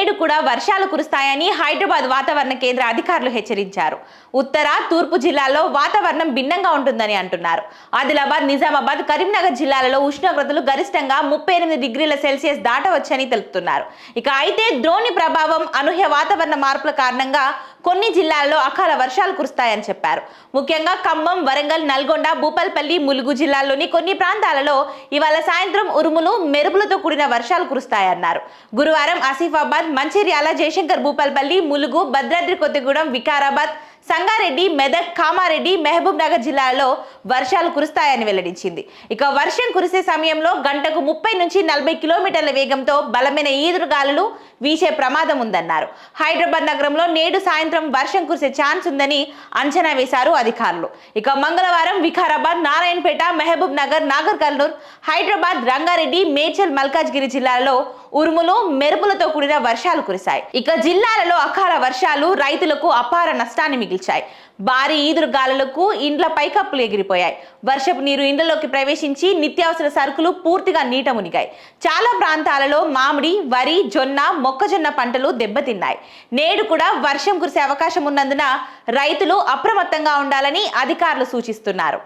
నేడు కూడా వర్షాలు కురుస్తాయని హైదరాబాద్ వాతావరణ కేంద్ర అధికారులు హెచ్చరించారు. ఉత్తర, తూర్పు జిల్లాల్లో వాతావరణం భిన్నంగా ఉంటుందని అంటున్నారు. ఆదిలాబాద్, నిజామాబాద్, కరీంనగర్ జిల్లాలలో ఉష్ణోగ్రతలు గరిష్టంగా 38 డిగ్రీల సెల్సియస్ దాటవచ్చని తెలుపుతున్నారు. అయితే ద్రోణి ప్రభావం, అనూహ్య వాతావరణ మార్పుల కారణంగా కొన్ని జిల్లాల్లో అకాల వర్షాలు కురుస్తాయని చెప్పారు. ముఖ్యంగా ఖమ్మం, వరంగల్, నల్గొండ, భూపాల్పల్లి, ములుగు జిల్లాల్లోని కొన్ని ప్రాంతాలలో ఇవాళ సాయంత్రం ఉరుములు, మెరుపులతో కూడిన వర్షాలు కురుస్తాయన్నారు. గురువారం ఆసిఫాబాద్, మంచిర్యాల, జయశంకర్ భూపాల్పల్లి, ములుగు, భద్రాద్రి కొత్తగూడెం, వికారాబాద్, సంగారెడ్డి, మెదక్, కామారెడ్డి, మహబూబ్ నగర్ జిల్లాలో వర్షాలు కురుస్తాయని వెల్లడించింది. వర్షం కురిసే సమయంలో గంటకు 30 నుంచి 40 కిలోమీటర్ల వేగంతో బలమైన ఈదురుగాలులు వీచే ప్రమాదం ఉందన్నారు. హైదరాబాద్ నగరంలో నేడు సాయంత్రం వర్షం కురిసే ఛాన్స్ ఉందని అంచనా వేశారు అధికారులు. మంగళవారం వికారాబాద్, నారాయణపేట, మహబూబ్ నగర్, నాగర్ కర్నూల్, హైదరాబాద్, రంగారెడ్డి, మేడ్చల్, మల్కాజ్గిరి జిల్లాలో ఉరుములు, మెరుపులతో కూడిన వర్షాలు కురిశాయి. జిల్లాలలో అకాల వర్షాలు రైతులకు అపార నష్టాన్ని మిగిల్చాయి. భారీ ఈదురుగాలులకు ఇండ్ల పైకప్పులు ఎగిరిపోయాయి. వర్షపు నీరు ఇండ్లలోకి ప్రవేశించి నిత్యావసర సరుకులు పూర్తిగా నీట మునిగాయి. చాలా ప్రాంతాలలో మామిడి, వరి, జొన్న, మొక్కజొన్న పంటలు దెబ్బతిన్నాయి. నేడు కూడా వర్షం కురిసే అవకాశం ఉన్నందున రైతులు అప్రమత్తంగా ఉండాలని అధికారులు సూచిస్తున్నారు.